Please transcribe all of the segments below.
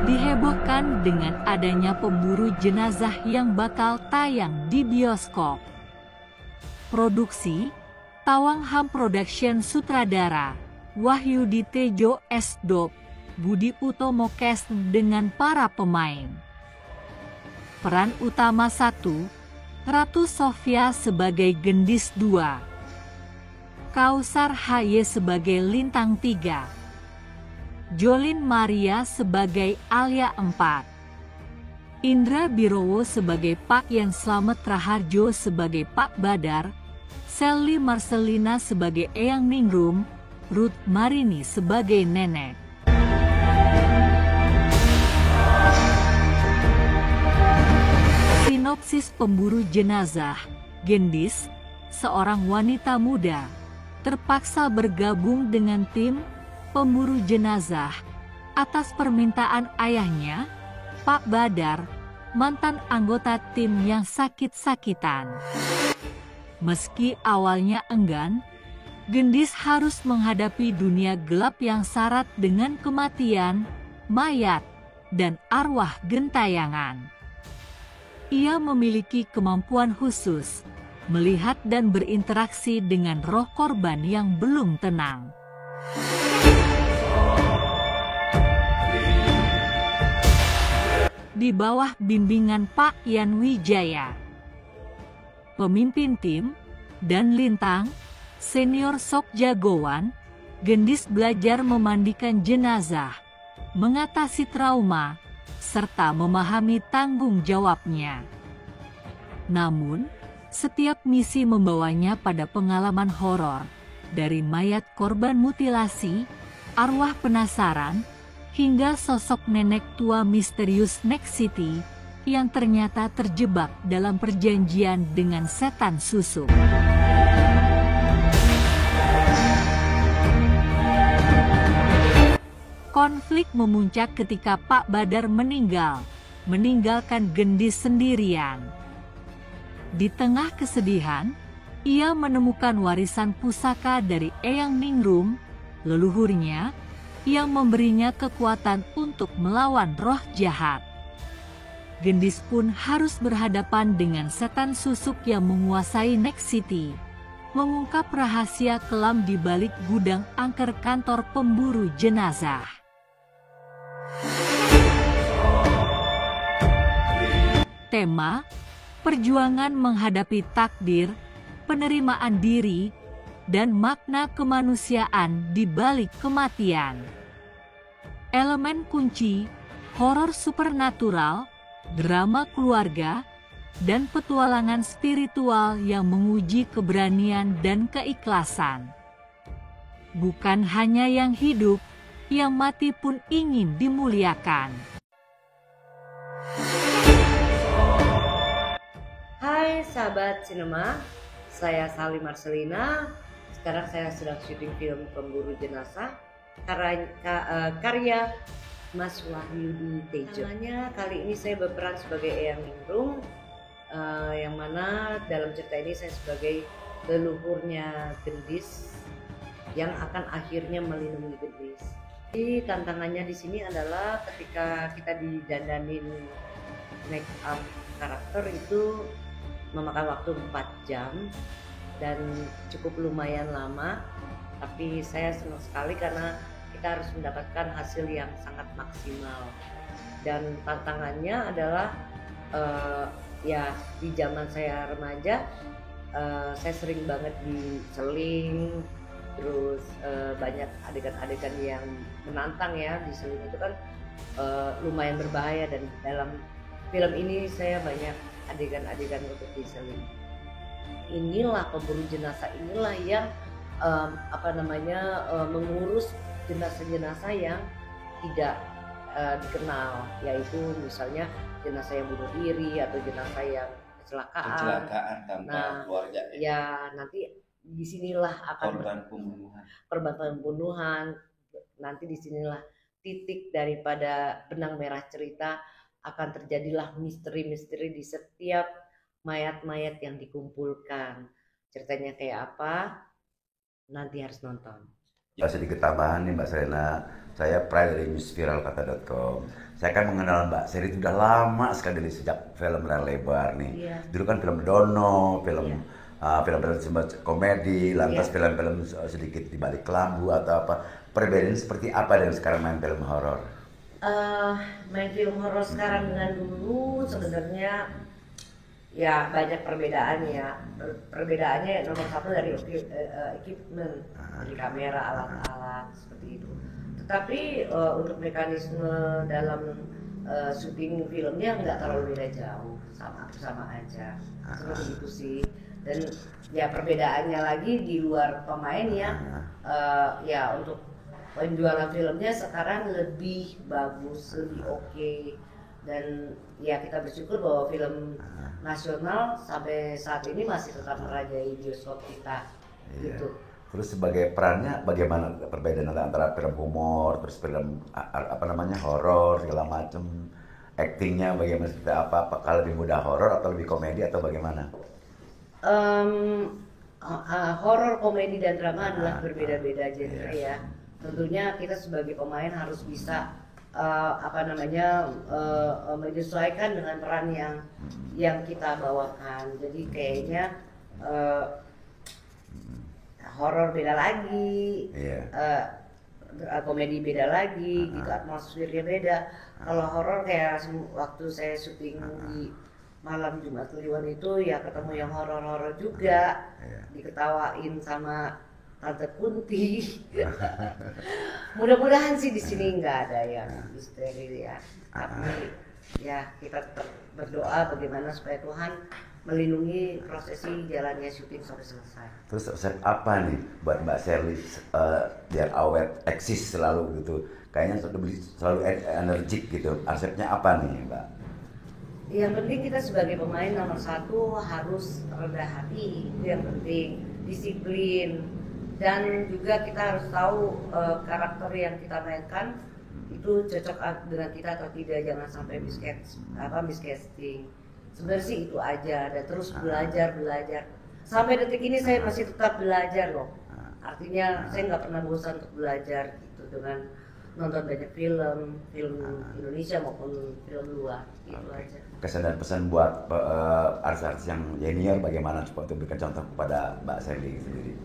Dihebohkan dengan adanya pemburu jenazah yang bakal tayang di bioskop. Produksi Tawang Ham Production, sutradara Wahyudi Tejo Esdop, Budi Utomo cast dengan para pemain. Peran utama 1, Ratu Sofia sebagai Gendis 2, Kausar HY sebagai Lintang 3, Jolin Maria sebagai Alia 4, Indra Birowo sebagai Pak Yan, Slamet Raharjo sebagai Pak Badar, Selly Marcelina sebagai Eyang Ningrum, Ruth Marini sebagai Nenek. Sinopsis pemburu jenazah. Gendis, seorang wanita muda, terpaksa bergabung dengan tim pemburu jenazah atas permintaan ayahnya, Pak Badar, mantan anggota tim yang sakit-sakitan. Meski awalnya enggan, Gendis harus menghadapi dunia gelap yang syarat dengan kematian, mayat, dan arwah gentayangan. Ia memiliki kemampuan khusus melihat dan berinteraksi dengan roh korban yang belum tenang. Di bawah bimbingan Pak Yan Wijaya, pemimpin tim, dan Lintang, senior sok jagoan, Gendis belajar memandikan jenazah, mengatasi trauma, serta memahami tanggung jawabnya. Namun, setiap misi membawanya pada pengalaman horor, dari mayat korban mutilasi, arwah penasaran, hingga sosok nenek tua misterius Next City yang ternyata terjebak dalam perjanjian dengan setan susuk. Konflik memuncak ketika Pak Badar meninggalkan Gendis sendirian. Di tengah kesedihan, ia menemukan warisan pusaka dari Eyang Ningrum, leluhurnya, yang memberinya kekuatan untuk melawan roh jahat. Gendis pun harus berhadapan dengan setan susuk yang menguasai Next City, mengungkap rahasia kelam di balik gudang angker kantor pemburu jenazah. Tema: perjuangan menghadapi takdir, penerimaan diri, dan makna kemanusiaan di balik kematian. Elemen kunci: horor supernatural, drama keluarga, dan petualangan spiritual yang menguji keberanian dan keikhlasan. Bukan hanya yang hidup, yang mati pun ingin dimuliakan. Hai sahabat sinema, saya Sally Marcelina. Sekarang saya sedang syuting film Pemburu Jenazah karya Mas Wahyudi Tejo. Kali ini saya berperan sebagai Eyang Ningrum, yang mana dalam cerita ini saya sebagai leluhurnya Gendis yang akan akhirnya melindungi Gendis. Jadi tantangannya di sini adalah ketika kita didandanin make up karakter itu memakan waktu 4 jam dan cukup lumayan lama, tapi saya senang sekali karena kita harus mendapatkan hasil yang sangat maksimal. Dan tantangannya adalah ya di zaman saya remaja saya sering banget diseling, terus banyak adegan-adegan yang menantang ya. Diseling itu kan lumayan berbahaya, dan dalam film ini saya banyak adegan-adegan untuk diseling. Inilah pemburu jenazah, inilah yang mengurus jenazah-jenazah yang tidak dikenal, yaitu misalnya jenazah yang bunuh diri atau jenazah yang kecelakaan tanpa keluarga ya. Nanti disinilah akan korban pembunuhan. Nanti disinilah titik daripada benang merah cerita, akan terjadilah misteri-misteri di setiap mayat-mayat yang dikumpulkan. Ceritanya kayak apa, nanti harus nonton. Sedikit tambahan nih Mbak Serena, saya Pray dari newsviralkata.com. Saya kan mengenal Mbak Seri itu udah lama sekali, dari sejak film layar lebar nih. Yeah. Dulu kan film Dono, film film-film komedi, lantas film-film sedikit di balik lampu atau apa. Perbedaan seperti apa dengan sekarang main film horor? Main film horor sekarang dengan dulu sebenarnya ya banyak perbedaannya. Perbedaannya nomor satu dari equipment, dari kamera, alat-alat seperti itu. Tetapi untuk mekanisme dalam syuting filmnya nggak terlalu beda jauh, sama aja seperti itu sih. Dan ya perbedaannya lagi di luar pemain ya, ya untuk penjualan filmnya sekarang lebih bagus, lebih oke. Dan ya kita bersyukur bahwa film nasional sampai saat ini masih tetap merajai bioskop kita. Gitu. Terus sebagai perannya bagaimana perbedaan antara film humor, terus film horor segala macam, aktingnya bagaimana, seperti apa? Apakah lebih mudah horor atau lebih komedi atau bagaimana? Horor, komedi dan drama adalah berbeda-beda genre ya. Tentunya kita sebagai pemain harus bisa menyesuaikan dengan peran yang kita bawakan. Jadi kayaknya horor beda lagi, komedi beda lagi, gitu, atmosfernya beda. Kalau horor kayak waktu saya syuting di Malam Jumat Kliwon itu ya ketemu yang horor-horor juga, diketawain sama Tante Kunti. Mudah-mudahan sih di sini nggak ada yang misteri ya. Tapi ya kita tetap berdoa bagaimana supaya Tuhan melindungi prosesi jalannya syuting sampai selesai. Terus resep apa nih buat Mbak Sherly biar awet, eksis selalu gitu? Kayaknya selalu energik gitu. Resepnya apa nih Mbak? Yang penting kita sebagai pemain nomor satu harus rendah hati, itu yang penting, disiplin. Dan juga kita harus tahu karakter yang kita mainkan itu cocok dengan kita atau tidak, jangan sampai miscasting. Sebenarnya sih itu aja, dan terus belajar. Sampai detik ini saya masih tetap belajar loh. Artinya saya nggak pernah bosan untuk belajar gitu, dengan nonton banyak film Indonesia maupun film luar, itu aja. Kesan dan pesan buat artis-artis yang junior bagaimana, coba untuk berikan contoh kepada Mbak Sherly sendiri?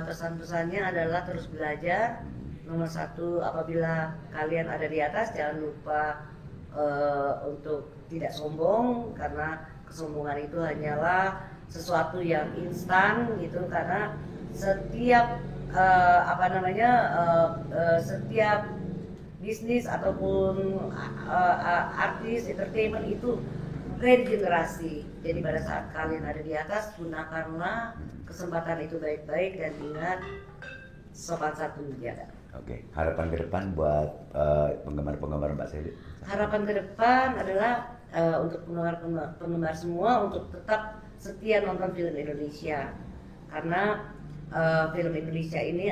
Pesan-pesannya adalah terus belajar. Nomor satu, apabila kalian ada di atas jangan lupa untuk tidak sombong, karena kesombongan itu hanyalah sesuatu yang instan gitu. Karena setiap setiap bisnis ataupun artis entertainment itu regenerasi. Jadi pada saat kalian ada di atas, gunakanlah kesempatan itu baik-baik dan ingat sopan santun dijaga. Oke, harapan ke depan buat penggemar-penggemar Mbak Sherly? Harapan ke depan adalah untuk penggemar semua untuk tetap setia nonton film Indonesia, karena film Indonesia ini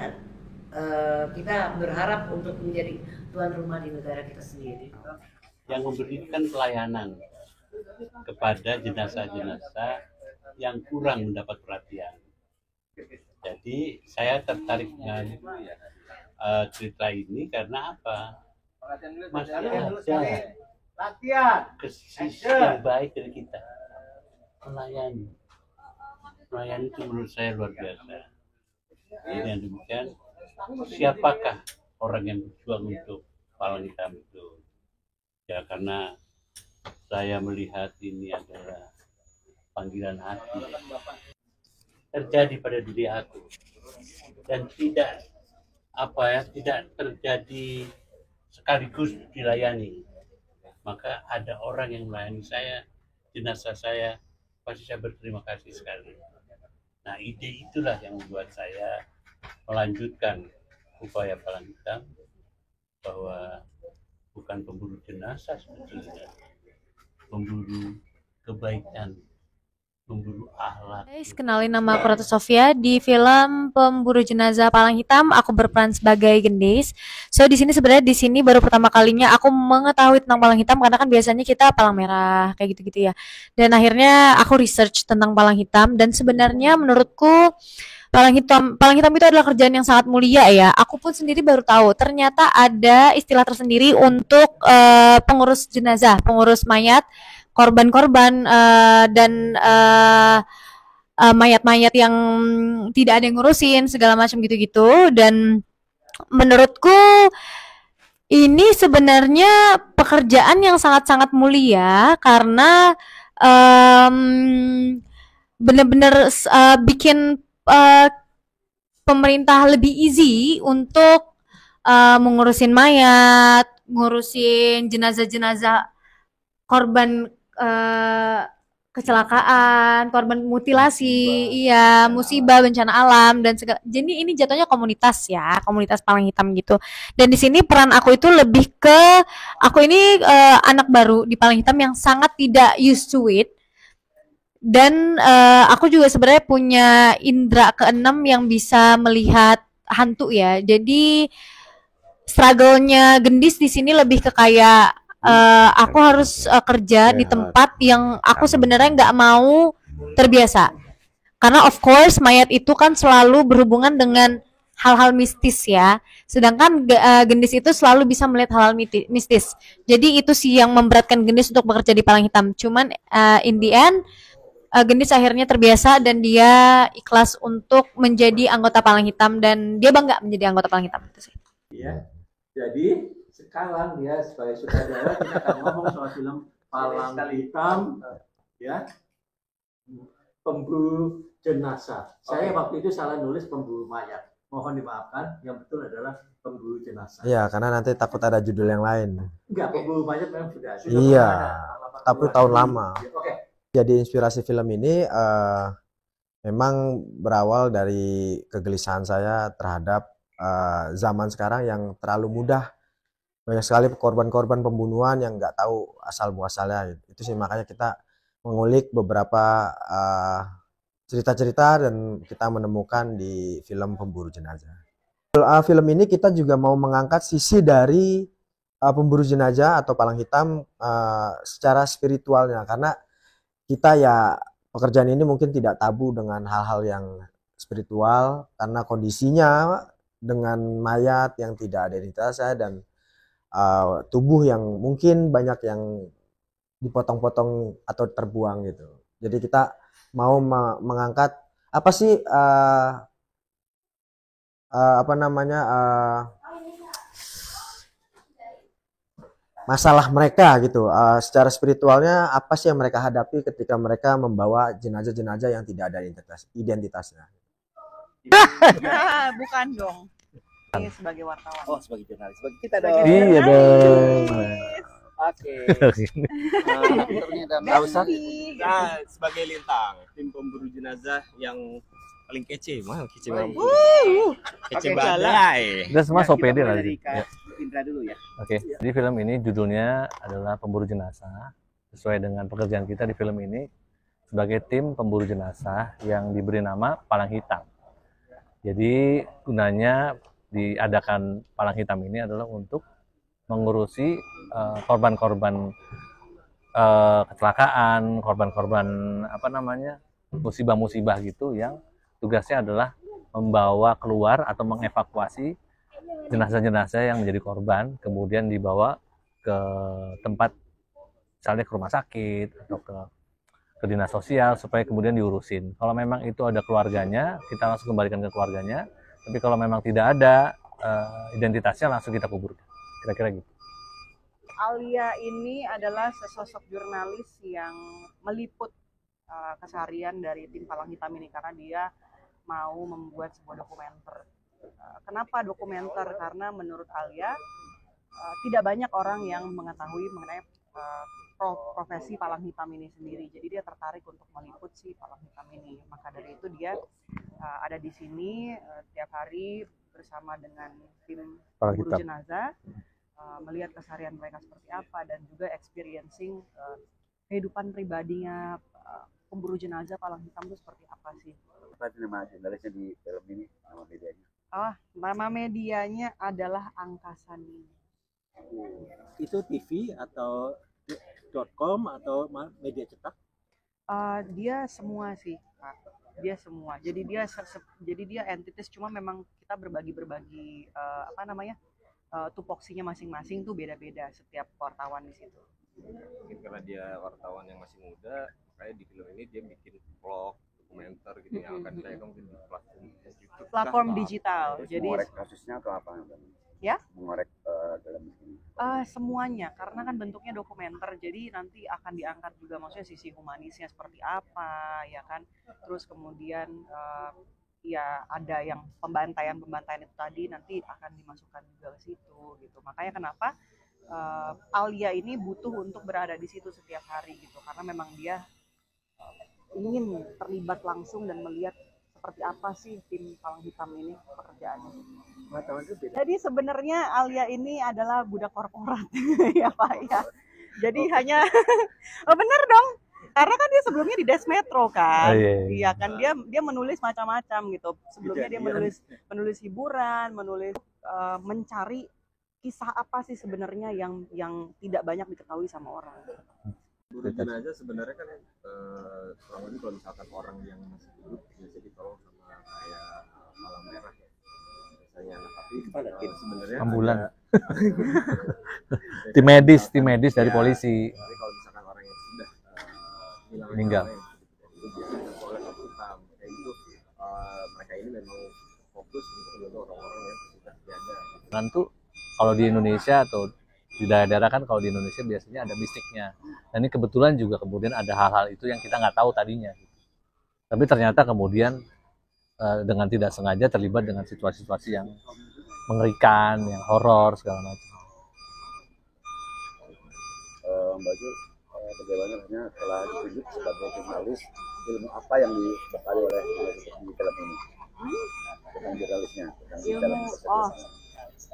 kita berharap untuk menjadi tuan rumah di negara kita sendiri. Yang memberikan pelayanan kepada jenazah-jenazah yang kurang mendapat perhatian. Jadi saya tertarik dengan cerita ini karena apa? Masih ada sisi yang baik dari kita. Melayani itu menurut saya luar biasa. Dengan demikian, siapakah orang yang berjuang untuk palang hitam itu? Ya karena saya melihat ini adalah panggilan hati terjadi pada diri aku, dan tidak terjadi sekaligus dilayani, maka ada orang yang melayani saya, jenazah saya, pasti saya berterima kasih sekali. Nah, ide itulah yang membuat saya melanjutkan upaya Palang Hitam, bahwa bukan pemburu jenazah sebetulnya, pemburu kebaikan, pemburu akhlak. Guys, kenalin, nama aku Ratu Sofia. Di film Pemburu Jenazah Palang Hitam, aku berperan sebagai Gendis. So di sini sebenarnya baru pertama kalinya aku mengetahui tentang Palang Hitam, karena kan biasanya kita Palang Merah kayak gitu-gitu ya. Dan akhirnya aku research tentang Palang Hitam, dan sebenarnya menurutku Palang hitam itu adalah kerjaan yang sangat mulia ya. Aku pun sendiri baru tahu ternyata ada istilah tersendiri untuk pengurus jenazah, pengurus mayat, korban-korban dan mayat-mayat yang tidak ada yang ngurusin segala macam gitu-gitu. Dan menurutku ini sebenarnya pekerjaan yang sangat-sangat mulia, karena benar-benar bikin pemerintah lebih easy untuk mengurusin mayat, ngurusin jenazah-jenazah korban kecelakaan, korban mutilasi, musibah, bencana alam dan segala. Jadi ini jatuhnya komunitas ya, komunitas Palang Hitam gitu. Dan di sini peran aku itu lebih ke aku ini anak baru di Palang Hitam yang sangat tidak used to it. Dan aku juga sebenarnya punya indera keenam yang bisa melihat hantu ya. Jadi struggle-nya Gendis di sini lebih ke kayak aku harus kerja di tempat yang aku sebenarnya nggak mau terbiasa. Karena of course mayat itu kan selalu berhubungan dengan hal-hal mistis ya. Sedangkan Gendis itu selalu bisa melihat hal-hal mistis. Jadi itu sih yang memberatkan Gendis untuk bekerja di Palang Hitam. Cuman in the end Gendis akhirnya terbiasa dan dia ikhlas untuk menjadi anggota Palang Hitam, dan dia bangga menjadi anggota Palang Hitam itu sih. Iya. Jadi sekarang ya sebagai sutradara kita akan ngomong soal film Palang Hitam ya. Pemburu jenazah. Saya waktu itu salah nulis pemburu mayat. Mohon dimaafkan, yang betul adalah pemburu jenazah. Iya, karena nanti takut ada judul yang lain. Enggak, pemburu mayat memang sudah. Iya, tapi tahun lama. Oke. Jadi inspirasi film ini memang berawal dari kegelisahan saya terhadap zaman sekarang yang terlalu mudah. Banyak sekali korban-korban pembunuhan yang nggak tahu asal muasalnya. Itu sih makanya kita mengulik beberapa cerita-cerita dan kita menemukan di film Pemburu Jenazah. Film ini kita juga mau mengangkat sisi dari pemburu jenazah atau Palang Hitam secara spiritualnya, karena kita ya pekerjaan ini mungkin tidak tabu dengan hal-hal yang spiritual, karena kondisinya dengan mayat yang tidak ada identitasnya dan tubuh yang mungkin banyak yang dipotong-potong atau terbuang gitu. Jadi kita mau mengangkat apa sih masalah mereka gitu, secara spiritualnya apa sih yang mereka hadapi ketika mereka membawa jenazah-jenazah yang tidak ada identitasnya. Bukan dong. Ini sebagai wartawan. Oh, sebagai jurnalis. Sebagai kita dong. Iya dong. Oke. Nggak usah. Nah, sebagai Lintang, tim pemburu jenazah yang paling kece, mah kece banget. Kece badai. Kita semua sopede lah. Indra dulu ya. Oke. Jadi film ini judulnya adalah Pemburu Jenazah. Sesuai dengan pekerjaan kita di film ini sebagai tim pemburu jenazah yang diberi nama Palang Hitam. Jadi gunanya diadakan Palang Hitam ini adalah untuk mengurusi korban-korban kecelakaan, korban-korban musibah-musibah gitu yang tugasnya adalah membawa keluar atau mengevakuasi jenazah-jenazah yang menjadi korban, kemudian dibawa ke tempat, misalnya ke rumah sakit atau ke dinas sosial supaya kemudian diurusin. Kalau memang itu ada keluarganya, kita langsung kembalikan ke keluarganya. Tapi kalau memang tidak ada identitasnya, langsung kita kuburkan. Kira-kira gitu. Alia ini adalah sesosok jurnalis yang meliput keseharian dari tim Palang Hitam ini, karena dia mau membuat sebuah dokumenter. Kenapa dokumenter? Karena menurut Alia tidak banyak orang yang mengetahui mengenai profesi Palang Hitam ini sendiri. Jadi dia tertarik untuk meliput si Palang Hitam ini. Maka dari itu dia ada di sini tiap hari bersama dengan tim pemburu jenazah, melihat keseharian mereka seperti apa, dan juga experiencing kehidupan pribadinya pemburu jenazah Palang Hitam itu seperti apa sih. Apa nama jurnalisnya di film ini, nama medianya? Nama medianya adalah Angkasani. Itu TV atau .com atau media cetak? Dia semua sih, Pak. Dia semua. Jadi dia entitas, cuma memang kita berbagi tupoksinya masing-masing tuh beda-beda setiap wartawan di situ. Mungkin karena dia wartawan yang masih muda, makanya di film ini dia bikin vlog, dokumenter gitu yang akan ditayangkan mungkin di platform digital. Jadi mengorek kasusnya atau apa? Ya? Mengorek dalam ini. Semuanya, karena kan bentuknya dokumenter, jadi nanti akan diangkat juga maksudnya sisi humanisnya seperti apa, ya kan. Terus kemudian ya ada yang pembantaian itu tadi nanti akan dimasukkan juga ke situ gitu. Makanya kenapa Alia ini butuh untuk berada di situ setiap hari gitu, karena memang dia ingin terlibat langsung dan melihat seperti apa sih tim Palang Hitam ini pekerjaannya. Jadi sebenarnya Alia ini adalah budak korporat ya Pak ya. Jadi hanya bener dong. Karena kan dia sebelumnya di Des Metro kan. Iya kan, dia menulis macam-macam gitu. Sebelumnya dia menulis hiburan, mencari kisah apa sih sebenarnya yang tidak banyak diketahui sama orang. Pemburu jenazah sebenarnya kan selama ini kalau misalkan orang yang masih hidup biasa ditolong sama kayak Palang Merah ya biasanya. Nah, tapi sebenarnya ambulan tim medis dari polisi. Tapi kalau misalkan orang yang sudah meninggal itu biasanya oleh Palang Hitam kayak gitu, mereka ini memang fokus untuk membantu orang-orang yang sudah tiada. Tentu kalau di Indonesia atau di daerah-daerah kan, kalau di Indonesia biasanya ada mistiknya. Dan ini kebetulan juga kemudian ada hal-hal itu yang kita nggak tahu tadinya. Tapi ternyata kemudian dengan tidak sengaja terlibat dengan situasi-situasi yang mengerikan, yang horor segala macam. Mbak Jul, bagaimana setelah ditunjuk sebagai jurnalis, ilmu apa yang dibekali oleh di film ini? Tentang jurnalisnya,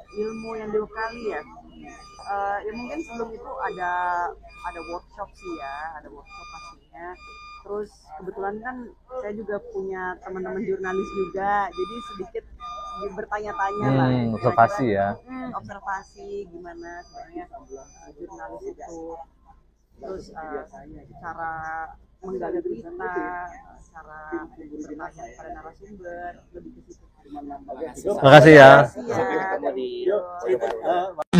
Ilmu yang dibekali ya. Ya mungkin sebelum itu ada workshop sih ya, ada workshop pastinya. Terus kebetulan kan saya juga punya teman-teman jurnalis juga, jadi sedikit bertanya-tanya lah. Observasi ya. Observasi gimana sebenarnya jurnalis itu. Terus cara menggali berita, cara bertanya pada narasumber, lebih ke situ. Terima kasih ya. Terima kasih ya.